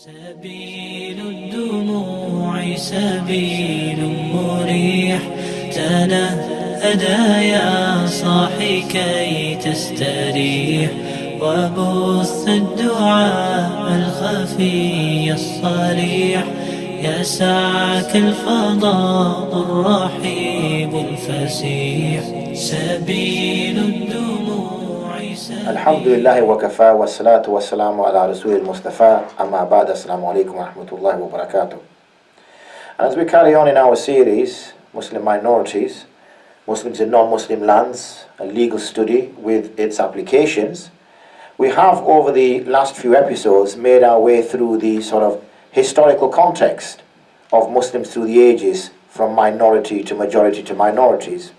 سبيل الدموع سبيل مريح تنهدى يا صاحي كي تستريح وبث الدعاء الخفي الصريح يسعك الفضاء الرحيب الفسيح سبيل الدموع الحمد لله وكفى والصلاة والسلام على رسول المصطفى أما بعد السلام عليكم ورحمة الله وبركاته. As we carry on in our series Muslim Minorities, Muslims in Non-Muslim Lands, a legal study with its applications, we have over the last few episodes made our way through the sort of historical context of Muslims through the ages, from minority to majority to minorities.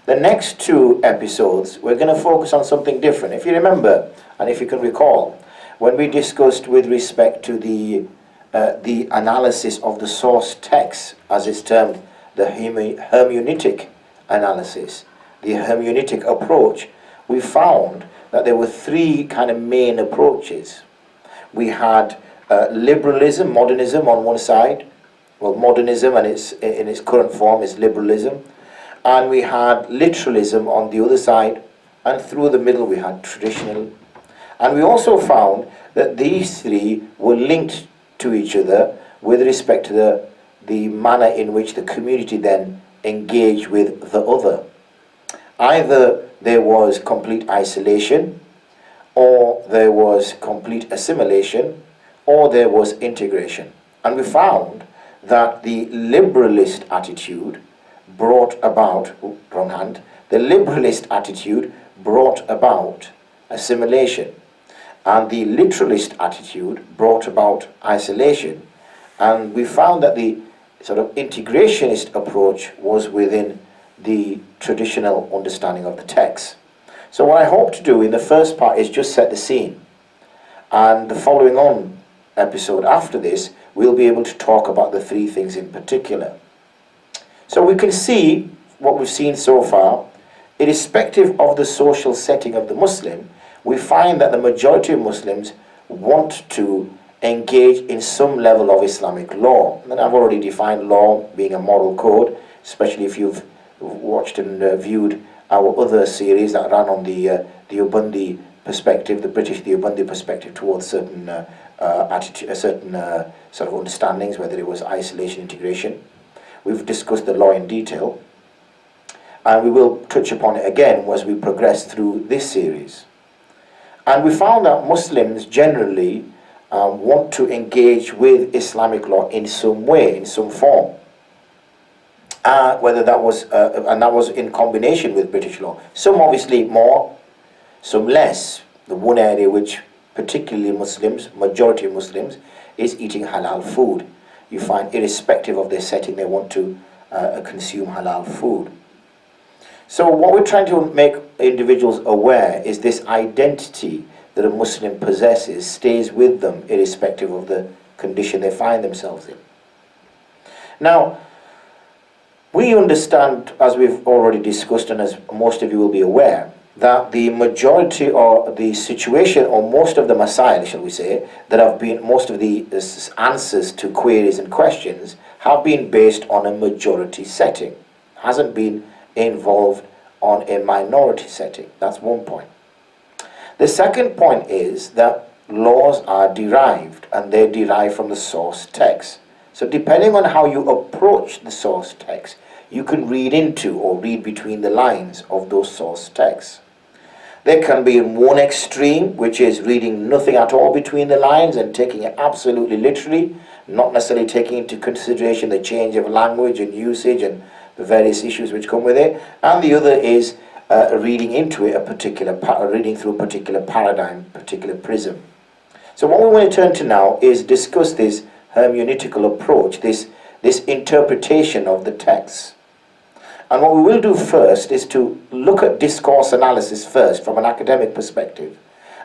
The next two episodes, we're going to focus on something different. If you remember, and if you can recall, when we discussed with respect to the analysis of the source text, as it's termed, the hermeneutic analysis, the hermeneutic approach, we found that there were three kind of main approaches. We had liberalism, modernism on one side. Well, modernism and in its current form is liberalism. And we had literalism on the other side, and through the middle we had traditional. And we also found that these three were linked to each other with respect to the manner in which the community then engaged with the other. Either there was complete isolation, or there was complete assimilation, or there was integration. And we found that the liberalist attitude brought about, the liberalist attitude brought about assimilation, and the literalist attitude brought about isolation. And we found that the sort of integrationist approach was within the traditional understanding of the text. So what I hope to do in the first part is just set the scene, and the following on episode after this we'll be able to talk about the three things in particular. So we can see what we've seen so far. Irrespective of the social setting of the Muslim, we find that the majority of Muslims want to engage in some level of Islamic law. And I've already defined law being a moral code, especially if you've watched and viewed our other series that ran on the Ubundi perspective, the British Ubundi perspective towards certain sort of understandings, whether it was isolation, integration. We've discussed the law in detail, and we will touch upon it again as we progress through this series. And we found that Muslims generally want to engage with Islamic law in some way, in some form. Whether that was, and that was in combination with British law. Some obviously more, some less. The one area which particularly Muslims, majority of Muslims, is eating halal food. You find irrespective of their setting, they want to consume halal food. So what we're trying to make individuals aware is this identity that a Muslim possesses stays with them irrespective of the condition they find themselves in. Now, we understand, as we've already discussed and as most of you will be aware, that the majority or the situation or most of the masail, shall we say, that have been, most of the answers to queries and questions have been based on a majority setting. Hasn't been involved on a minority setting. That's one point. The second point is that laws are derived, and they're derived from the source text. So depending on how you approach the source text, you can read into or read between the lines of those source texts. There can be one extreme, which is reading nothing at all between the lines and taking it absolutely literally, not necessarily taking into consideration the change of language and usage and the various issues which come with it. And the other is reading into it reading through a particular paradigm, particular prism. So what we want to turn to now is discuss this hermeneutical approach, this interpretation of the text. And what we will do first is to look at discourse analysis first from an academic perspective,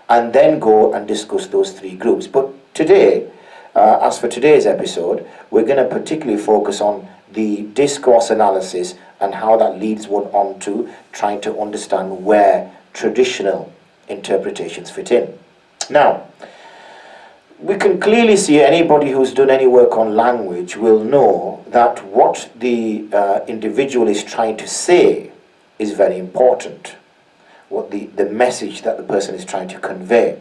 and then go and discuss those three groups. But today, as for today's episode, we're going to particularly focus on the discourse analysis and how that leads one on to trying to understand where traditional interpretations fit in. Now, we can clearly see, anybody who's done any work on language will know that what the individual is trying to say is very important. What the message that the person is trying to convey.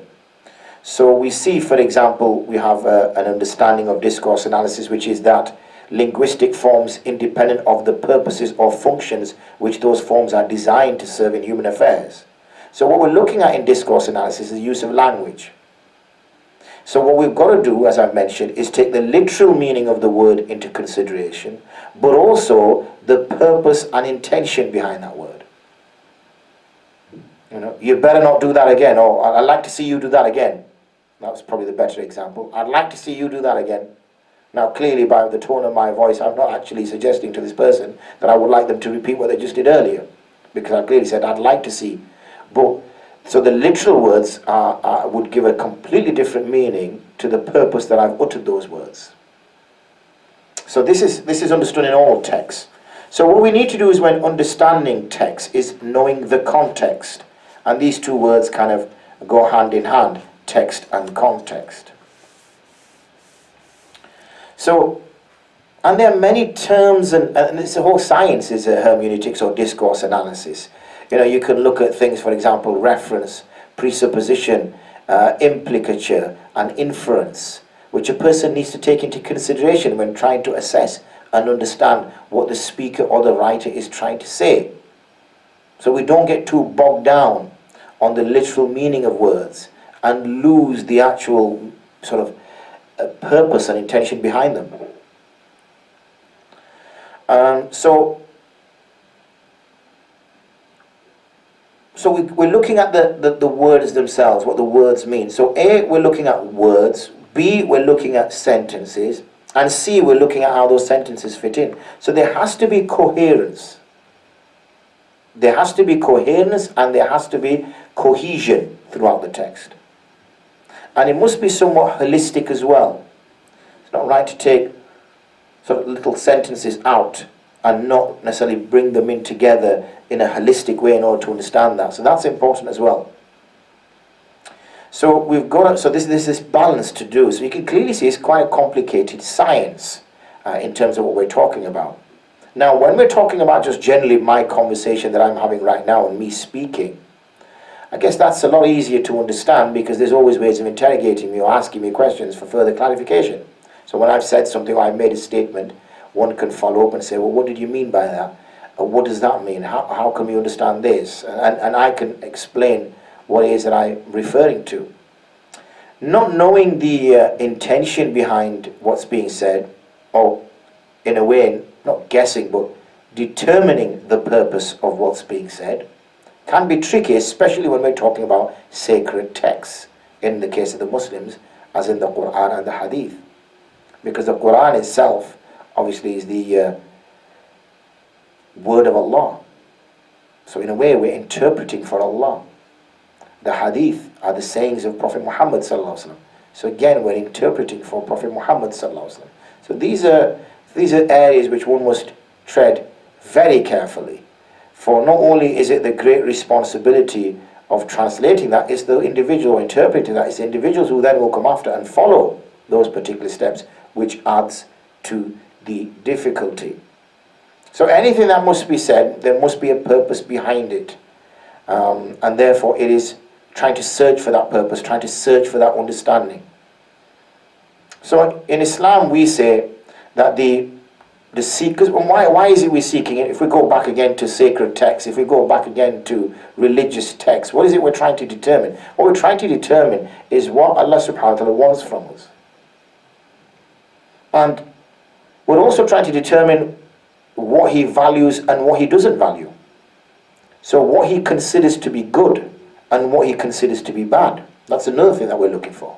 So we see, for example, we have an understanding of discourse analysis, which is that linguistic forms independent of the purposes or functions which those forms are designed to serve in human affairs. So what we're looking at in discourse analysis is the use of language. So what we've got to do, as I've mentioned, is take the literal meaning of the word into consideration, but also the purpose and intention behind that word. You know, you better not do that again, or I'd like to see you do that again. That was probably the better example. I'd like to see you do that again. Now, clearly, by the tone of my voice, I'm not actually suggesting to this person that I would like them to repeat what they just did earlier, because I clearly said I'd like to see. But so the literal words would give a completely different meaning to the purpose that I've uttered those words. So this is understood in all texts. So what we need to do is, when understanding text, is knowing the context. And these two words kind of go hand in hand, text and context. So, and there are many terms, and it's a whole science, is hermeneutics or discourse analysis. You know, you can look at things, for example, reference, presupposition, implicature, and inference, which a person needs to take into consideration when trying to assess and understand what the speaker or the writer is trying to say. So we don't get too bogged down on the literal meaning of words and lose the actual sort of purpose and intention behind them. So we're looking at the words themselves, what the words mean. So A, we're looking at words. B, we're looking at sentences. And C, we're looking at how those sentences fit in. So there has to be coherence. There has to be coherence, and there has to be cohesion throughout the text. And it must be somewhat holistic as well. It's not right to take sort of little sentences out and not necessarily bring them in together in a holistic way in order to understand that. So that's important as well. So we've got so there's this balance to do. So you can clearly see it's quite a complicated science in terms of what we're talking about. Now, when we're talking about just generally my conversation that I'm having right now and me speaking, I guess that's a lot easier to understand, because there's always ways of interrogating me or asking me questions for further clarification. So when I've said something or I've made a statement, one can follow up and say, well, what did you mean by that? Or what does that mean? How can we understand this? And I can explain what it is that I'm referring to. Not knowing the intention behind what's being said, or in a way, not guessing, but determining the purpose of what's being said, can be tricky, especially when we're talking about sacred texts, in the case of the Muslims, as in the Quran and the Hadith. Because the Quran itself, obviously, is the word of Allah. So in a way, we're interpreting for Allah. The Hadith are the sayings of Prophet Muhammad sallallahu alaihi wasallam. So again, we're interpreting for Prophet Muhammad sallallahu alaihi wasallam. So these are areas which one must tread very carefully. For not only is it the great responsibility of translating that, it's the individual interpreting that, it's the individuals who then will come after and follow those particular steps, which adds to the difficulty. So anything that must be said, there must be a purpose behind it. And therefore it is trying to search for that purpose, trying to search for that understanding. So in Islam we say that the seekers, why is it we're seeking it? If we go back again to sacred texts, if we go back again to religious texts, what is it we're trying to determine? What we're trying to determine is what Allah subhanahu wa ta'ala wants from us. And we're also trying to determine what He values and what He doesn't value. So what He considers to be good and what He considers to be bad. That's another thing that we're looking for.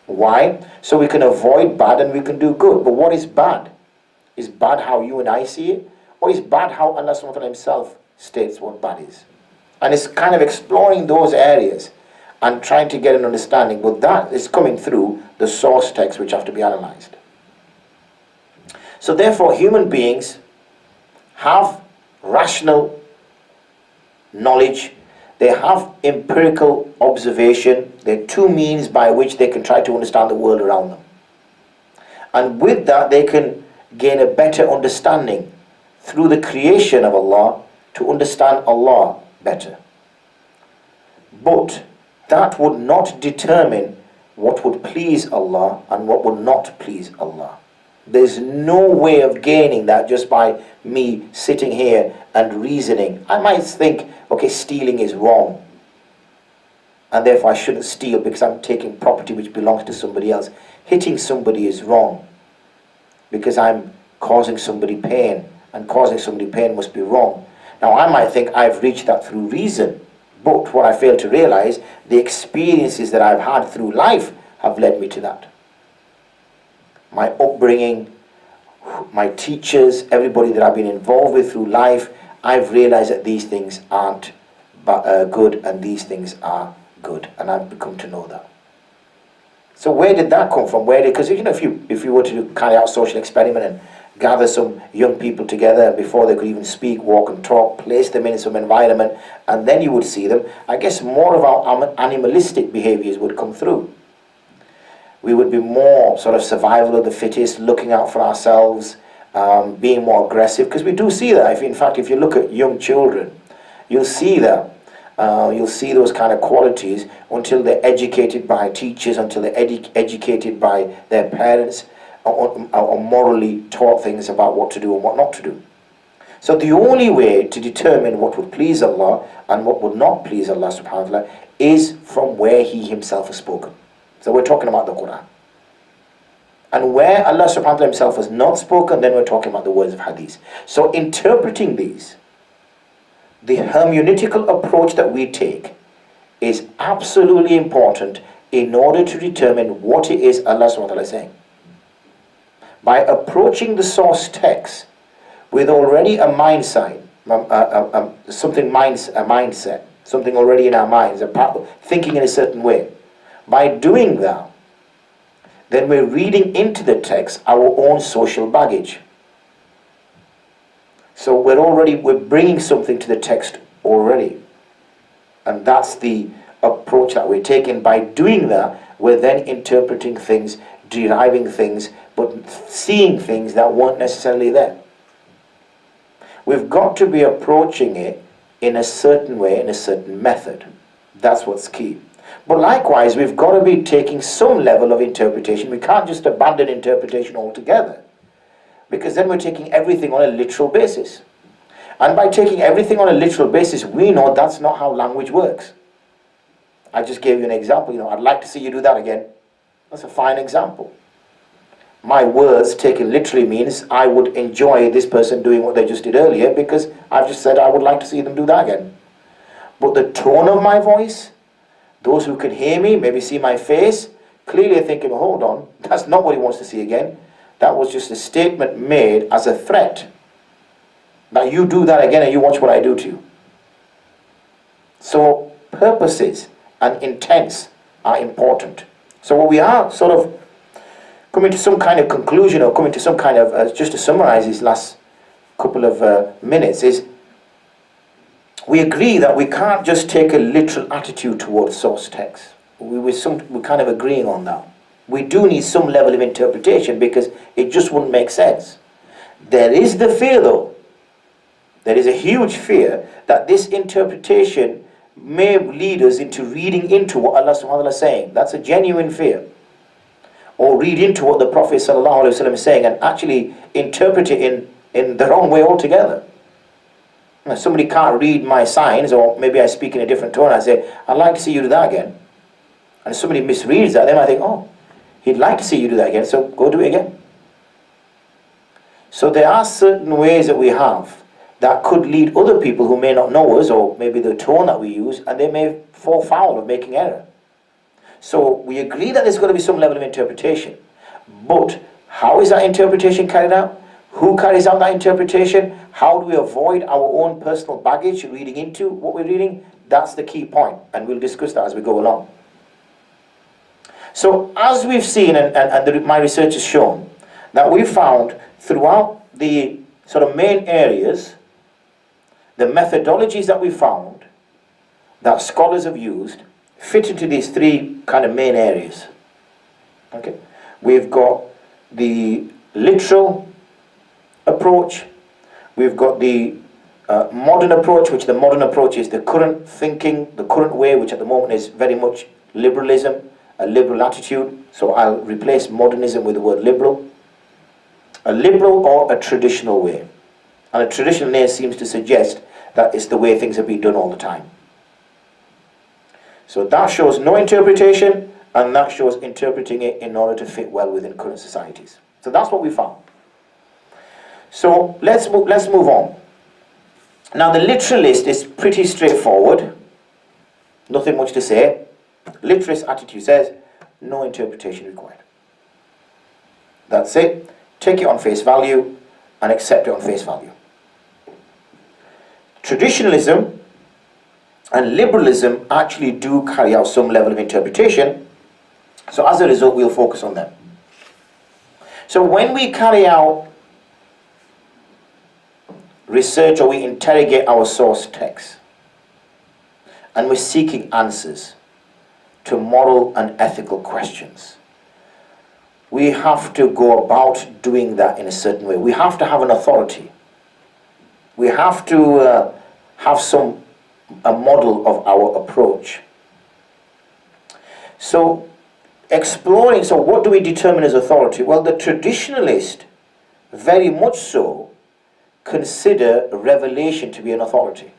Why? So we can avoid bad and we can do good. But what is bad? Is bad how you and I see it? Or is bad how Allah subhanahu wa ta'ala Himself states what bad is? And it's kind of exploring those areas and trying to get an understanding. But that is coming through the source text, which have to be analyzed. So therefore, human beings have rational knowledge, they have empirical observation They're two means by which they can try to understand the world around them. And with that, they can gain a better understanding through the creation of Allah to understand Allah better. But that would not determine what would please Allah and what would not please Allah. There's no way of gaining that just by me sitting here and reasoning. I might think, okay, stealing is wrong, and therefore I shouldn't steal because I'm taking property which belongs to somebody else. Hitting somebody is wrong because I'm causing somebody pain, and causing somebody pain must be wrong. Now I might think I've reached that through reason, but what I fail to realize, the experiences that I've had through life have led me to that. My upbringing, my teachers, everybody that I've been involved with through life, I've realized that these things aren't good and these things are good, and I've become to know that. So where did that come from? Because you know, if you were to carry out a social experiment and gather some young people together before they could even speak, walk and talk, place them in some environment, and then you would see them, I guess more of our animalistic behaviors would come through. We would be more sort of survival of the fittest, looking out for ourselves, being more aggressive, because we do see that. In fact, if you look at young children, you'll see that. You'll see those kind of qualities until they're educated by teachers, until they're educated by their parents, or morally taught things about what to do and what not to do. So the only way to determine what would please Allah and what would not please Allah subhanahu wa ta'ala is from where He Himself has spoken. So we're talking about the Quran. And where Allah subhanahu wa ta'ala Himself has not spoken, then we're talking about the words of Hadith. So interpreting these, the hermeneutical approach that we take is absolutely important in order to determine what it is Allah subhanahu wa ta'ala is saying. By approaching the source text with already a mindset, something already in our minds, thinking in a certain way. By doing that, then we're reading into the text our own social baggage. So we're bringing something to the text already. And that's the approach that we're taking. By doing that, we're then interpreting things, deriving things, but seeing things that weren't necessarily there. We've got to be approaching it in a certain way, in a certain method. That's what's key. But likewise, we've got to be taking some level of interpretation. We can't just abandon interpretation altogether, because then we're taking everything on a literal basis. And by taking everything on a literal basis, we know that's not how language works. I just gave you an example. I'd like to see you do that again. That's a fine example. My words taken literally means I would enjoy this person doing what they just did earlier, because I've just said I would like to see them do that again. But the tone of my voice, those who can hear me, maybe see my face, clearly are thinking, hold on, that's not what he wants to see again. That was just a statement made as a threat. Now you do that again and you watch what I do to you. So purposes and intents are important. So what we are sort of coming to some kind of conclusion, or coming to some kind of, just to summarize these last couple of minutes, is we agree that we can't just take a literal attitude towards source text. We're kind of agreeing on that. We do need some level of interpretation, because it just wouldn't make sense. There is the fear though. There is a huge fear that this interpretation may lead us into reading into what Allah subhanahu wa ta'ala is saying. That's a genuine fear. Or read into what the Prophet sallallahu alaihi wasallam is saying and actually interpret it in the wrong way altogether. Now, somebody can't read my signs, or maybe I speak in a different tone. I say, I'd like to see you do that again. And somebody misreads that, they might think, oh, he'd like to see you do that again, so go do it again. So there are certain ways that we have that could lead other people who may not know us, or maybe the tone that we use, and they may fall foul of making error. So we agree that there's going to be some level of interpretation. But how is that interpretation carried out? Who carries out that interpretation? How do we avoid our own personal baggage reading into what we're reading? That's the key point, and we'll discuss that as we go along. So as we've seen, and my research has shown, that we've found throughout the sort of main areas, the methodologies that we found that scholars have used fit into these three kind of main areas. Okay, we've got the literal approach, we've got the modern approach, which the modern approach is the current thinking, the current way, which at the moment is very much liberalism, a liberal attitude. So I'll replace modernism with the word liberal. A liberal or a traditional way. And a traditional way seems to suggest that it's the way things have been done all the time. So that shows no interpretation, and that shows interpreting it in order to fit well within current societies. So that's what we found. So let's move on. Now the literalist is pretty straightforward. Nothing much to say. Literalist attitude says no interpretation required. That's it. Take it on face value and accept it on face value. Traditionalism and liberalism actually do carry out some level of interpretation. So as a result, we'll focus on them. So when we carry out research or we interrogate our source text and we're seeking answers to moral and ethical questions, we have to go about doing that in a certain way. We have to have an authority. We have to have a model of our approach. So exploring, so what do we determine as authority? Well, the traditionalist very much so consider revelation to be an authority.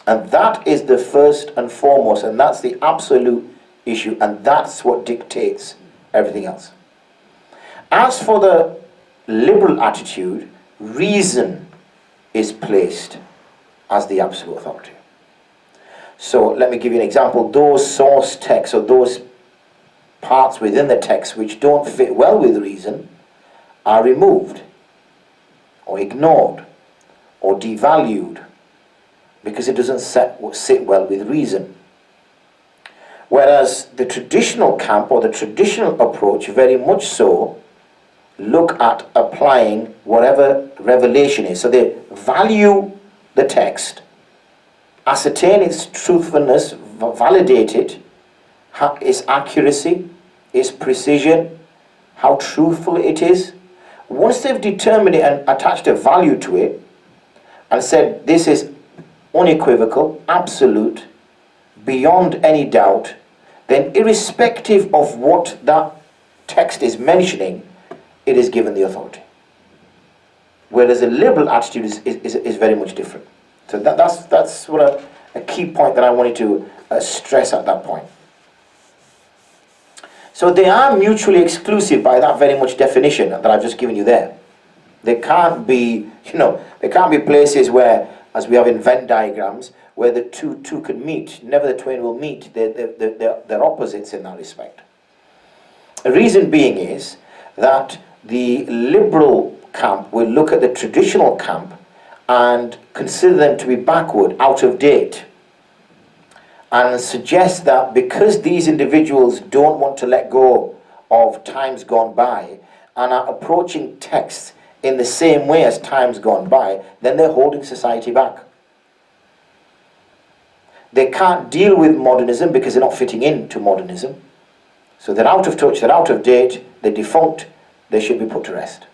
And that is the first and foremost, and that's the absolute issue, and that's what dictates everything else. As for the liberal attitude, reason is placed as the absolute authority. So let me give you an example. Those source texts, or those parts within the text which don't fit well with reason, are removed or ignored or devalued because it doesn't sit well with reason. Whereas the traditional camp or the traditional approach very much so look at applying whatever revelation is. So they value the text, ascertain its truthfulness, validate it, its accuracy, its precision, how truthful it is. Once they've determined it and attached a value to it and said this is unequivocal, absolute, beyond any doubt, then irrespective of what that text is mentioning, it is given the authority. Whereas a liberal attitude is very much different. So that's what a key point that I wanted to stress at that point. So they are mutually exclusive by that very much definition that I've just given you there. There can't be, there can't be places where, as we have in Venn diagrams, where the two could meet. Never the twain will meet. They're opposites in that respect. The reason being is that the liberal camp will look at the traditional camp and consider them to be backward, out of date, and suggest that because these individuals don't want to let go of times gone by and are approaching texts in the same way as times gone by, then they're holding society back. They can't deal with modernism because they're not fitting into modernism. So they're out of touch, they're out of date, they're defunct, they should be put to rest.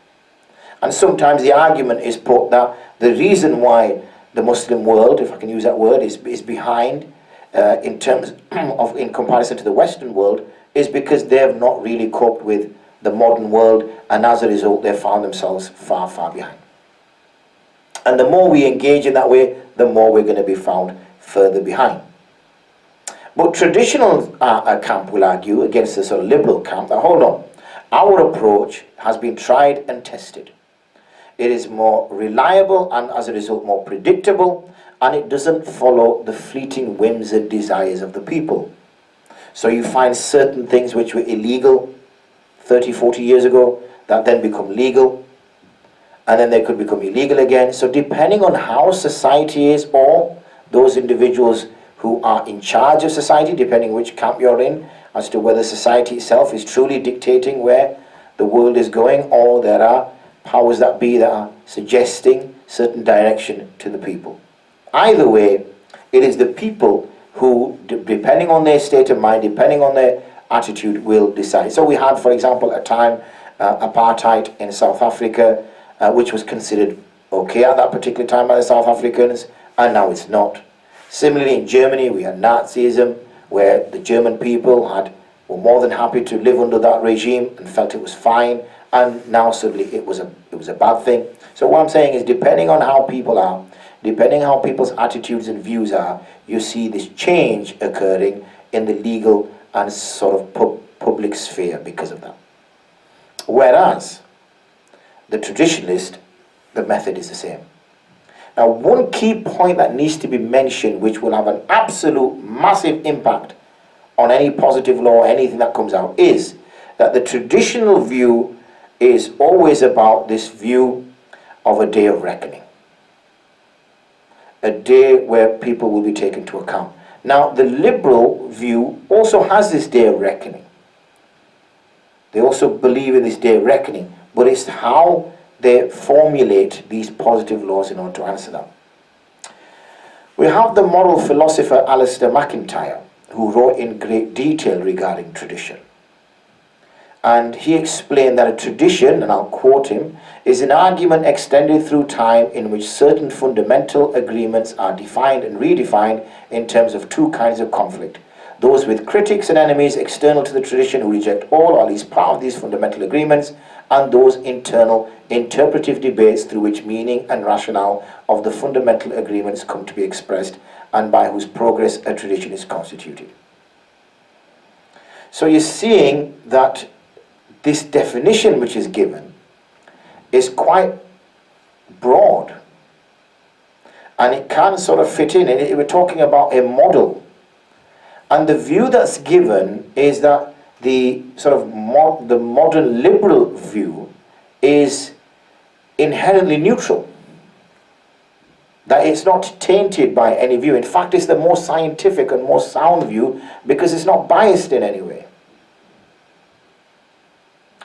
And sometimes the argument is put that the reason why the Muslim world, if I can use that word, is behind in terms of, in comparison to the Western world, is because they have not really coped with the modern world, and as a result they found themselves far, far behind. And the more we engage in that way, the more we're going to be found further behind. But traditional camp will argue against the sort of liberal camp that, hold on, our approach has been tried and tested. It is more reliable and as a result more predictable, and it doesn't follow the fleeting whims and desires of the people. So you find certain things which were illegal 30, 40 years ago that then become legal, and then they could become illegal again. So depending on how society is, or those individuals who are in charge of society, depending which camp you're in, as to whether society itself is truly dictating where the world is going, or there are powers that be that are suggesting certain direction to the people. Either way, it is the people who, depending on their state of mind, depending on their attitude, will decide. So we had, for example, a time apartheid in South Africa, which was considered okay at that particular time by the South Africans, and now it's not. Similarly, in Germany, we had Nazism, where the German people were more than happy to live under that regime and felt it was fine, and now suddenly it was a bad thing. So what I'm saying is, depending on how people are, depending on how people's attitudes and views are, you see this change occurring in the legal and sort of public sphere because of that. Whereas the traditionalist, the method is the same. Now, one key point that needs to be mentioned, which will have an absolute massive impact on any positive law or anything that comes out, is that the traditional view is always about this view of a day of reckoning, a day where people will be taken to account. Now, the liberal view also has this day of reckoning. They also believe in this day of reckoning, but it's how they formulate these positive laws in order to answer that. We have the moral philosopher Alistair MacIntyre, who wrote in great detail regarding tradition. And he explained that a tradition, and I'll quote him, is an argument extended through time in which certain fundamental agreements are defined and redefined in terms of two kinds of conflict. Those with critics and enemies external to the tradition who reject all or at least part of these fundamental agreements, and those internal interpretive debates through which meaning and rationale of the fundamental agreements come to be expressed and by whose progress a tradition is constituted. So you're seeing that this definition which is given is quite broad, and it can sort of fit in. And we're talking about a model, and the view that's given is that the sort of the modern liberal view is inherently neutral, that it's not tainted by any view. In fact, it's the more scientific and more sound view because it's not biased in any way.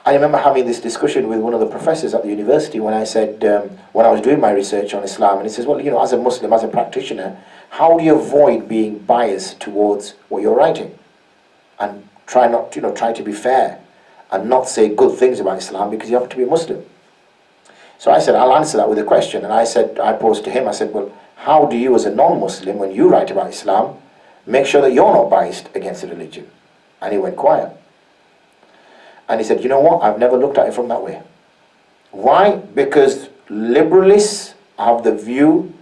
I remember having this discussion with one of the professors at the university when I said, when I was doing my research on Islam, and he says, well, you know, as a Muslim, as a practitioner, how do you avoid being biased towards what you're writing? And try to be fair and not say good things about Islam because you have to be a Muslim. So I said, I'll answer that with a question. And I posed to him, I said, well, how do you as a non-Muslim, when you write about Islam, make sure that you're not biased against the religion? And he went quiet. And he said, you know what, I've never looked at it from that way. Why? Because liberalists have the view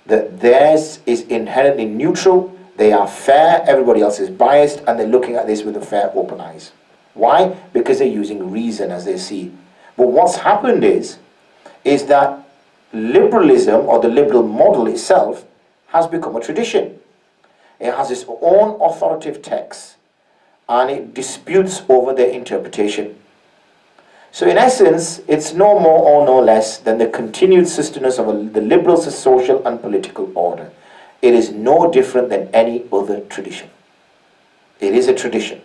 that theirs is inherently neutral, they are fair, everybody else is biased, and they're looking at this with a fair, open eyes. Why? Because they're using reason as they see. But what's happened is that liberalism, or the liberal model itself, has become a tradition. It has its own authoritative texts, and it disputes over their interpretation. So in essence, it's no more or no less than the continued sustenance of the liberal social and political order. It is no different than any other tradition. It is a tradition.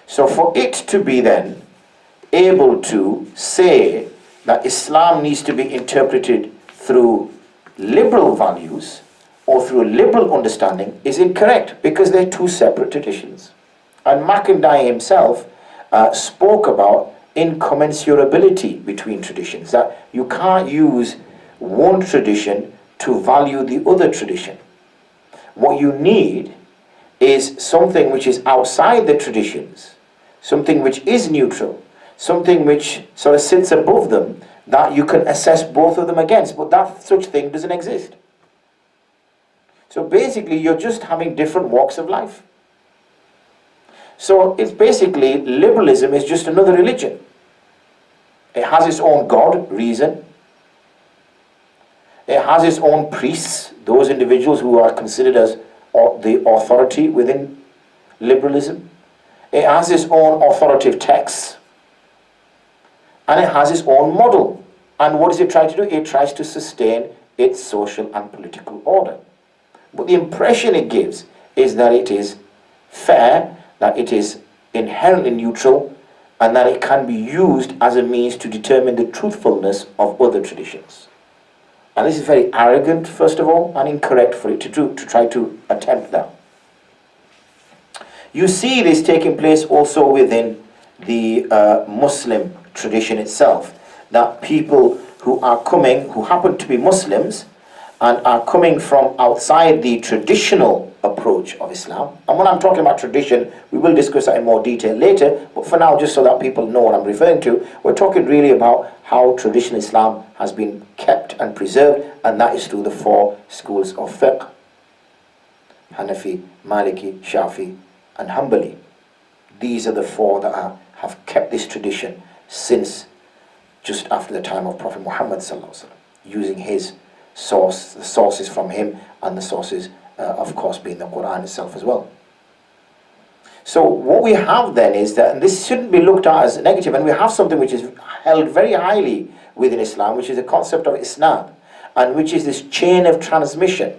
So for it to be then able to say that Islam needs to be interpreted through liberal values or through a liberal understanding is incorrect, because they're two separate traditions. And MacIntyre himself spoke about incommensurability between traditions, that you can't use one tradition to value the other tradition. What you need is something which is outside the traditions, something which is neutral, something which sort of sits above them, that you can assess both of them against. But that such thing doesn't exist. So basically you're just having different walks of life. So it's basically, liberalism is just another religion. It has its own God, reason. It has its own priests, those individuals who are considered as the authority within liberalism. It has its own authoritative texts. And it has its own model. And what does it try to do? It tries to sustain its social and political order. But the impression it gives is that it is fair, that it is inherently neutral, and that it can be used as a means to determine the truthfulness of other traditions. And this is very arrogant, first of all, and incorrect for it to try to attempt that. You see this taking place also within the Muslim tradition itself, that people who are coming, who happen to be Muslims, and are coming from outside the traditional approach of Islam. And when I'm talking about tradition, we will discuss that in more detail later, but for now, just so that people know what I'm referring to, we're talking really about how traditional Islam has been kept and preserved, and that is through the four schools of fiqh: Hanafi, Maliki, Shafi, and Hanbali. These are the four that have kept this tradition since just after the time of Prophet Muhammad ﷺ, using his source, the sources from him, and the sources of course being the Quran itself as well. So what we have then is that, and this shouldn't be looked at as negative, and we have something which is held very highly within Islam, which is the concept of isnad, and which is this chain of transmission,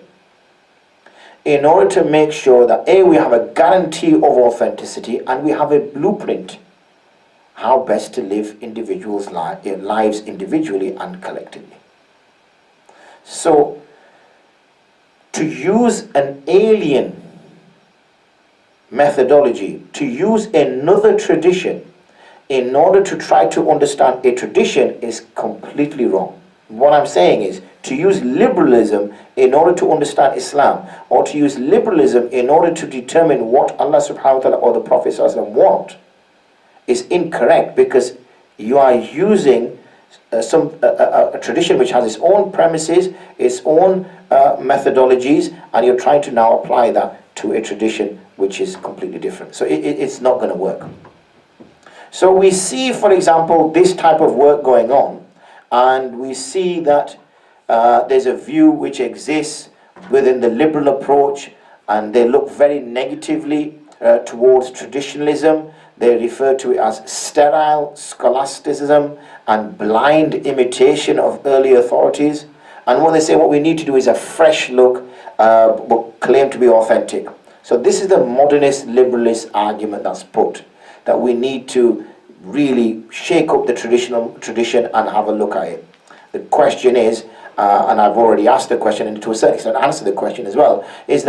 in order to make sure that we have a guarantee of authenticity, and we have a blueprint how best to live individuals' lives individually and collectively. So to use an alien methodology, to use another tradition in order to try to understand a tradition is completely wrong. What I'm saying is, to use liberalism in order to understand Islam, or to use liberalism in order to determine what Allah subhanahu wa ta'ala or the Prophet sallallahu alaihi wasallam want, is incorrect, because you are using a tradition which has its own premises, its own methodologies, and you're trying to now apply that to a tradition which is completely different. So it's not going to work. So we see, for example, this type of work going on, and we see that there's a view which exists within the liberal approach, and they look very negatively towards traditionalism. They refer to it as sterile scholasticism and blind imitation of early authorities. And when they say what we need to do is a fresh look, but claim to be authentic. So this is the modernist liberalist argument that's put, that we need to really shake up the traditional tradition and have a look at it. The question is, and I've already asked the question, and to a certain extent answered the question as well, is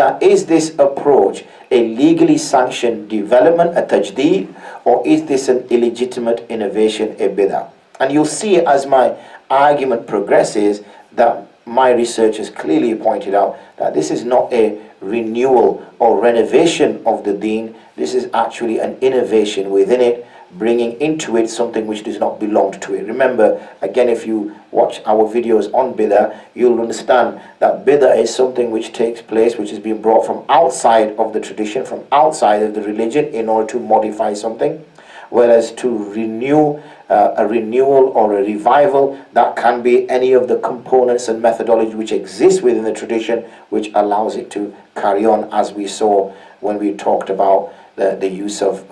this approach a legally sanctioned development, a tajdeed, or is this an illegitimate innovation, a bid'ah? And you'll see as my argument progresses that my research has clearly pointed out that this is not a renewal or renovation of the deen. This is actually an innovation within it, bringing into it something which does not belong to it. Remember, again, if you watch our videos on bid'ah, you'll understand that bid'ah is something which takes place, which is being brought from outside of the tradition, from outside of the religion, in order to modify something. Whereas to renew, a renewal or a revival, that can be any of the components and methodology which exist within the tradition, which allows it to carry on, as we saw when we talked about the use of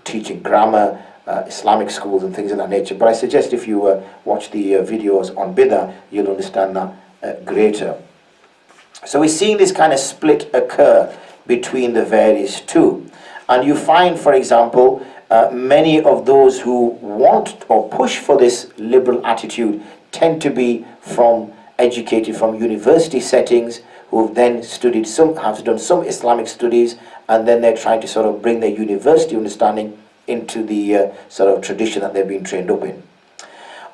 teaching grammar, Islamic schools and things of that nature. But I suggest if you watch the videos on bid'ah, you'll understand that greater. So we're seeing this kind of split occur between the various two. And you find, for example, many of those who want or push for this liberal attitude tend to be educated from university settings, who have then have done some Islamic studies, and then they're trying to sort of bring their university understanding into the sort of tradition that they've been trained up in.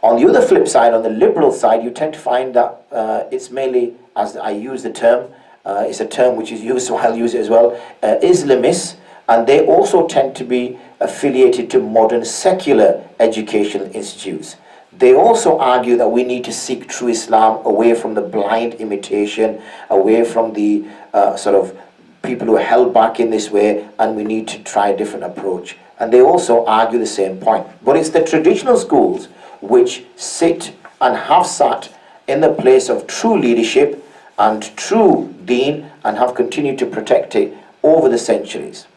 On the other flip side, on the liberal side, you tend to find that it's mainly, as I use the term, it's a term which is used, so I'll use it as well, Islamists, and they also tend to be affiliated to modern secular educational institutes. They also argue that we need to seek true Islam away from the blind imitation, away from the sort of people who are held back in this way, and we need to try a different approach. And they also argue the same point. But it's the traditional schools which sit and have sat in the place of true leadership and true deen, and have continued to protect it over the centuries.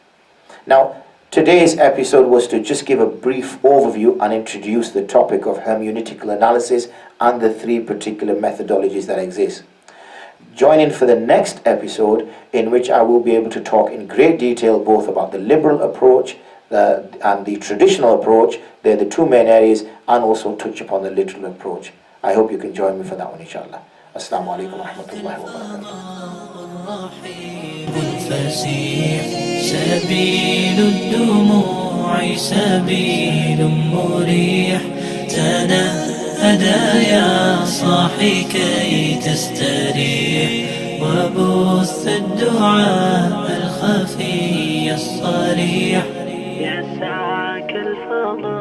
Now, today's episode was to just give a brief overview and introduce the topic of hermeneutical analysis and the three particular methodologies that exist. Join in for the next episode, in which I will be able to talk in great detail both about the liberal approach and the traditional approach. They're the two main areas, and also touch upon the literal approach. I hope you can join me for that one, inshallah. Assalamu alaikum wa rahmatullahi wa barakatuh. سبيل الدموع سبيل مريح، تنهدى يا صاحي كي تستريح، وبث الدعاء الخفي الصريح يسعك الفضل